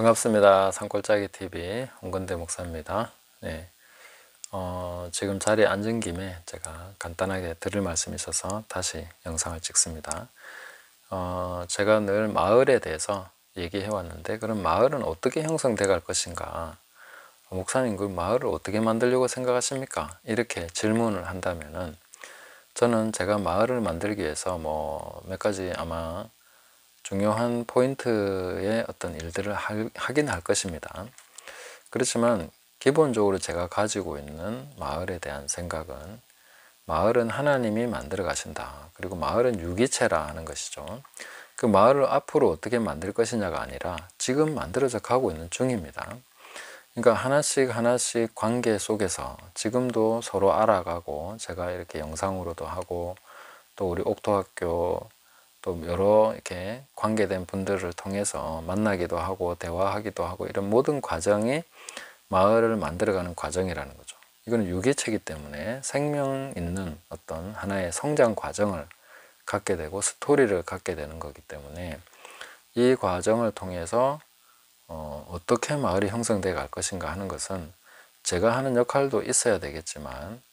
반갑습니다. 산골짜기 TV 홍건대 목사입니다. 네, 지금 자리에 앉은 김에 제가 간단하게 드릴 말씀이 있어서 다시 영상을 찍습니다. 제가 늘 마을에 대해서 얘기해 왔는데, 그럼 마을은 어떻게 형성돼 갈 것인가? 목사님, 그 마을을 어떻게 만들려고 생각하십니까? 이렇게 질문을 한다면은, 저는 제가 마을을 만들기 위해서 몇 가지 아마 중요한 포인트의 어떤 일들을 하긴 할 것입니다. 그렇지만 기본적으로 제가 가지고 있는 마을에 대한 생각은, 마을은 하나님이 만들어 가신다. 그리고 마을은 유기체라 하는 것이죠. 그 마을을 앞으로 어떻게 만들 것이냐가 아니라 지금 만들어져 가고 있는 중입니다. 그러니까 하나씩 하나씩 관계 속에서 지금도 서로 알아가고, 제가 이렇게 영상으로도 하고, 또 우리 옥토학교 또 여러 이렇게 관계된 분들을 통해서 만나기도 하고 대화하기도 하고, 이런 모든 과정이 마을을 만들어가는 과정이라는 거죠. 이거는 유기체이기 때문에 생명 있는 어떤 하나의 성장 과정을 갖게 되고 스토리를 갖게 되는 거기 때문에, 이 과정을 통해서 어떻게 마을이 형성되어 갈 것인가 하는 것은 제가 하는 역할도 있어야 되겠지만,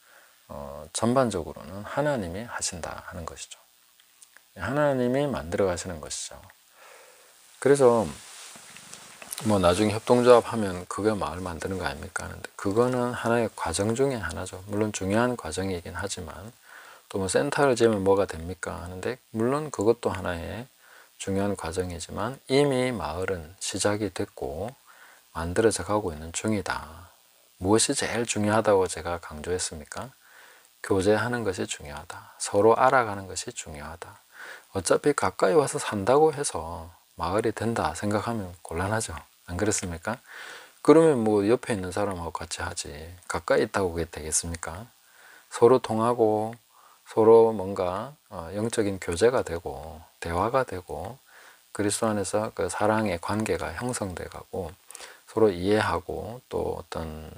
전반적으로는 하나님이 하신다 하는 것이죠. 하나님이 만들어 가시는 것이죠. 그래서 나중에 협동조합 하면 그게 마을 만드는 거 아닙니까 하는데, 그거는 하나의 과정 중에 하나죠. 물론 중요한 과정이긴 하지만, 또 센터를 지으면 뭐가 됩니까 하는데, 물론 그것도 하나의 중요한 과정이지만, 이미 마을은 시작이 됐고 만들어져 가고 있는 중이다. 무엇이 제일 중요하다고 제가 강조했습니까? 교제하는 것이 중요하다. 서로 알아가는 것이 중요하다. 어차피 가까이 와서 산다고 해서 마을이 된다 생각하면 곤란하죠. 안 그렇습니까? 그러면 옆에 있는 사람하고 같이 하지, 가까이 있다고 그게 되겠습니까? 서로 통하고 서로 뭔가 영적인 교제가 되고 대화가 되고, 그리스도 안에서 그 사랑의 관계가 형성돼 가고, 서로 이해하고, 또 어떤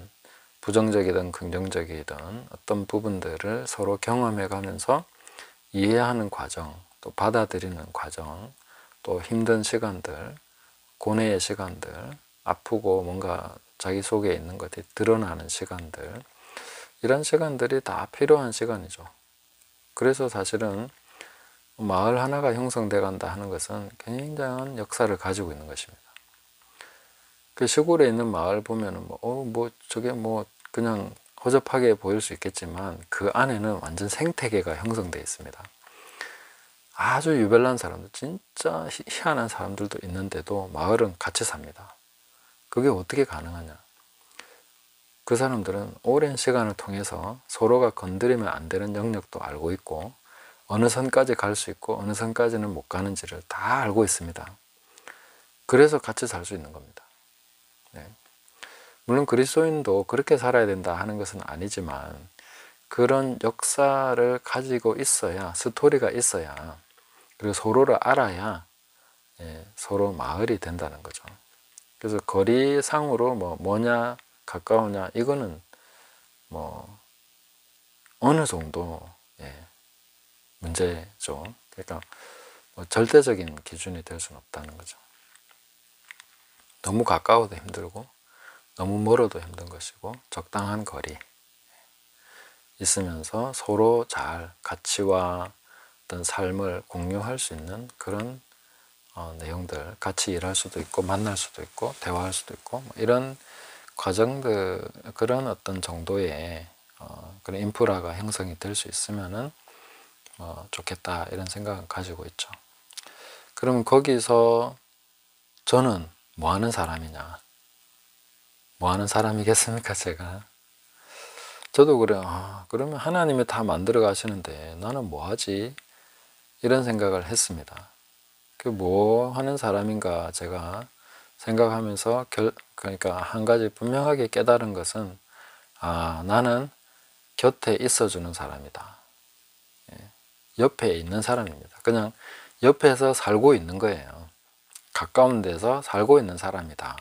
부정적이든 긍정적이든 어떤 부분들을 서로 경험해 가면서 이해하는 과정, 또 받아들이는 과정, 또 힘든 시간들, 고뇌의 시간들, 아프고 뭔가 자기 속에 있는 것이 드러나는 시간들, 이런 시간들이 다 필요한 시간이죠. 그래서 사실은 마을 하나가 형성돼 간다 하는 것은 굉장한 역사를 가지고 있는 것입니다. 그 시골에 있는 마을 보면은 저게 그냥 허접하게 보일 수 있겠지만, 그 안에는 완전 생태계가 형성되어 있습니다. 아주 유별난 사람들, 진짜 희한한 사람들도 있는데도 마을은 같이 삽니다. 그게 어떻게 가능하냐? 그 사람들은 오랜 시간을 통해서 서로가 건드리면 안 되는 영역도 알고 있고, 어느 선까지 갈 수 있고 어느 선까지는 못 가는지를 다 알고 있습니다. 그래서 같이 살 수 있는 겁니다. 네. 물론 그리스도인도 그렇게 살아야 된다 하는 것은 아니지만, 그런 역사를 가지고 있어야, 스토리가 있어야, 그리고 서로를 알아야 서로 마을이 된다는 거죠. 그래서 거리상으로 뭐냐 가까우냐, 이거는 어느 정도 문제죠. 그러니까 절대적인 기준이 될 수는 없다는 거죠. 너무 가까워도 힘들고 너무 멀어도 힘든 것이고, 적당한 거리 있으면서 서로 잘 가치와 어떤 삶을 공유할 수 있는 그런 내용들, 같이 일할 수도 있고 만날 수도 있고 대화할 수도 있고, 이런 과정들, 그런 어떤 정도의 그런 인프라가 형성이 될 수 있으면은 좋겠다, 이런 생각을 가지고 있죠. 그럼 거기서 저는 뭐 하는 사람이냐? 뭐 하는 사람이겠습니까, 제가? 저도 그래요. 그러면 하나님이 다 만들어 가시는데 나는 뭐 하지? 이런 생각을 했습니다. 그 뭐 하는 사람인가 제가 생각하면서 그러니까 한 가지 분명하게 깨달은 것은, 나는 곁에 있어주는 사람이다. 옆에 있는 사람입니다. 그냥 옆에서 살고 있는 거예요. 가까운 데서 살고 있는 사람이다.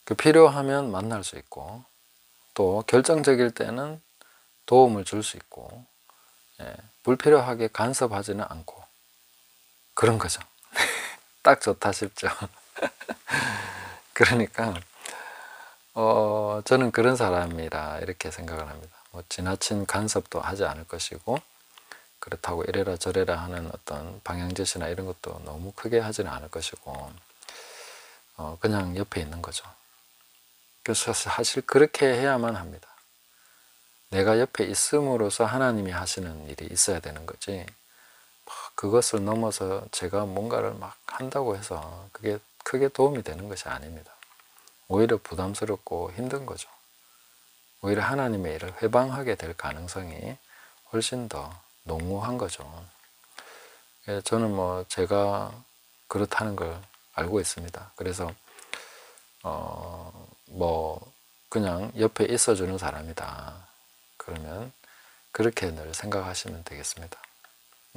그 필요하면 만날 수 있고, 또 결정적일 때는 도움을 줄 수 있고, 불필요하게 간섭하지는 않고, 그런 거죠. 딱 좋다 싶죠. 그러니까 저는 그런 사람이라 이렇게 생각을 합니다. 뭐 지나친 간섭도 하지 않을 것이고, 그렇다고 이래라 저래라 하는 어떤 방향제시나 이런 것도 너무 크게 하지는 않을 것이고, 그냥 옆에 있는 거죠. 그래서 사실 그렇게 해야만 합니다. 내가 옆에 있음으로써 하나님이 하시는 일이 있어야 되는 거지, 그것을 넘어서 제가 뭔가를 막 한다고 해서 그게 크게 도움이 되는 것이 아닙니다. 오히려 부담스럽고 힘든 거죠. 오히려 하나님의 일을 회방하게 될 가능성이 훨씬 더 농후한 거죠. 저는 뭐 제가 그렇다는 걸 알고 있습니다. 그래서 뭐 그냥 옆에 있어주는 사람이다, 그러면 그렇게 늘 생각하시면 되겠습니다.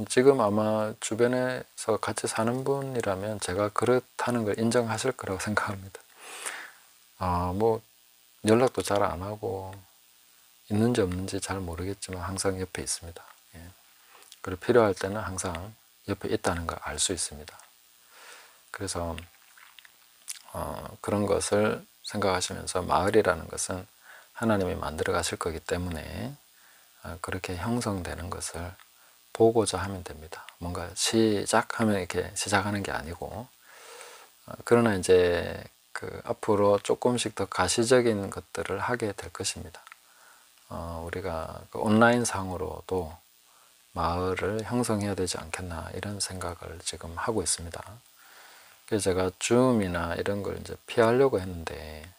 지금 아마 주변에서 같이 사는 분이라면 제가 그렇다는 걸 인정하실 거라고 생각합니다. 뭐 연락도 잘 안 하고 있는지 없는지 잘 모르겠지만 항상 옆에 있습니다. 예. 그리고 필요할 때는 항상 옆에 있다는 걸 알 수 있습니다. 그래서 그런 것을 생각하시면서 마을이라는 것은 하나님이 만들어 가실 거기 때문에 그렇게 형성되는 것을 보고자 하면 됩니다. 뭔가 시작하면 이렇게 시작하는 게 아니고, 그러나 이제 그 앞으로 조금씩 더 가시적인 것들을 하게 될 것입니다. 우리가 그 온라인 상으로도 마을을 형성해야 되지 않겠나, 이런 생각을 지금 하고 있습니다. 그래서 제가 줌이나 이런 걸 이제 피하려고 했는데,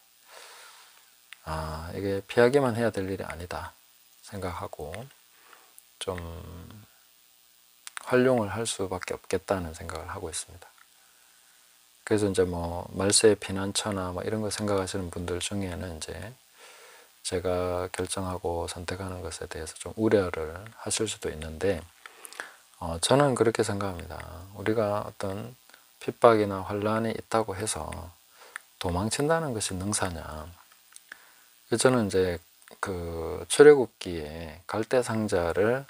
이게 피하기만 해야 될 일이 아니다 생각하고 좀 활용을 할 수밖에 없겠다는 생각을 하고 있습니다. 그래서 이제 뭐 말세 피난처나 뭐 이런 거 생각하시는 분들 중에는 이제 제가 결정하고 선택하는 것에 대해서 좀 우려를 하실 수도 있는데, 저는 그렇게 생각합니다. 우리가 어떤 핍박이나 환란이 있다고 해서 도망친다는 것이 능사냐. 저는 이제 그 출애굽기에 갈대상자를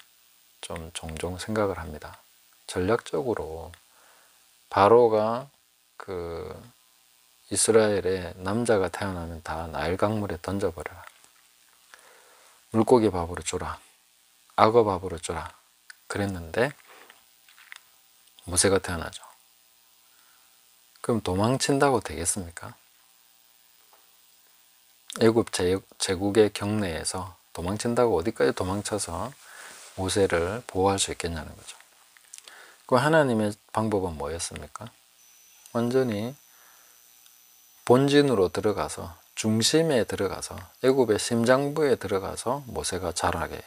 좀 종종 생각을 합니다. 전략적으로 바로가 그 이스라엘에 남자가 태어나면 다 나일 강물에 던져버려라, 물고기 밥으로 줘라, 악어 밥으로 줘라, 그랬는데 모세가 태어나죠. 그럼 도망친다고 되겠습니까? 애굽 제국의 경내에서 도망친다고 어디까지 도망쳐서 모세를 보호할 수 있겠냐는 거죠. 그 하나님의 방법은 뭐였습니까? 완전히 본진으로 들어가서, 중심에 들어가서, 애굽의 심장부에 들어가서 모세가 자라게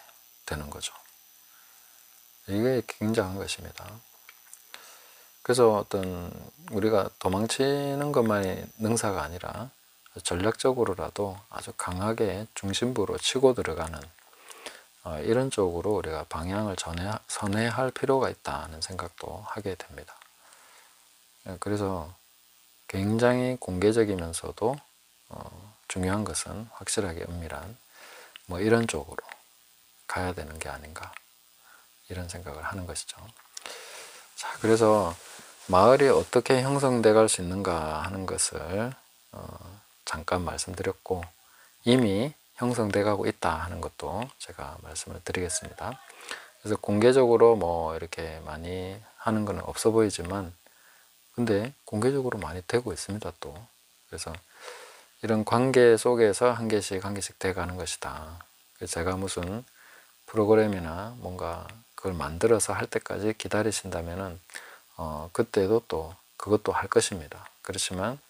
되는 거죠. 이게 굉장한 것입니다. 그래서 어떤 우리가 도망치는 것만이 능사가 아니라 전략적으로라도 아주 강하게 중심부로 치고 들어가는 이런 쪽으로 우리가 방향을 선회할 필요가 있다는 생각도 하게 됩니다. 그래서 굉장히 공개적이면서도 중요한 것은 확실하게 은밀한 뭐 이런 쪽으로 가야 되는 게 아닌가, 이런 생각을 하는 것이죠. 자, 그래서 마을이 어떻게 형성돼 갈 수 있는가 하는 것을 잠깐 말씀드렸고, 이미 형성돼 가고 있다 하는 것도 제가 말씀을 드리겠습니다. 그래서 공개적으로 뭐 이렇게 많이 하는 건 없어 보이지만 근데 공개적으로 많이 되고 있습니다 또. 그래서 이런 관계 속에서 한 개씩 한 개씩 돼 가는 것이다. 그래서 제가 무슨 프로그램이나 뭔가 그걸 만들어서 할 때까지 기다리신다면은 그때도 또 그것도 할 것입니다. 그렇지만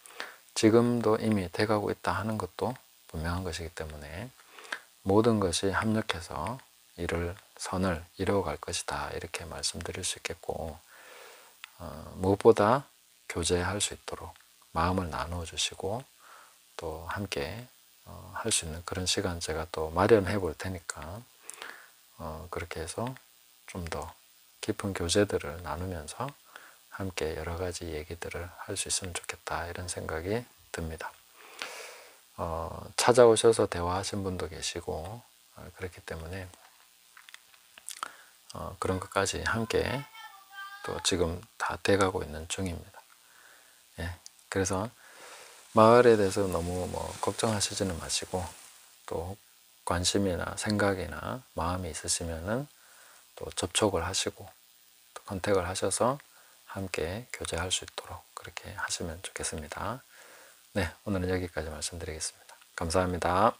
지금도 이미 돼가고 있다 하는 것도 분명한 것이기 때문에 모든 것이 합력해서 선을 이루어갈 것이다, 이렇게 말씀드릴 수 있겠고, 무엇보다 교제할 수 있도록 마음을 나누어 주시고 또 함께 할 수 있는 그런 시간 제가 또 마련해 볼 테니까 그렇게 해서 좀 더 깊은 교제들을 나누면서 함께 여러 가지 얘기들을 할 수 있으면 좋겠다, 이런 생각이 듭니다. 찾아오셔서 대화하신 분도 계시고 그렇기 때문에 그런 것까지 함께 또 지금 다 돼가고 있는 중입니다. 예, 그래서 마을에 대해서 너무 걱정하시지는 마시고, 또 관심이나 생각이나 마음이 있으시면은 또 접촉을 하시고 또 컨택을 하셔서 함께 교제할 수 있도록 그렇게 하시면 좋겠습니다. 네, 오늘은 여기까지 말씀드리겠습니다. 감사합니다.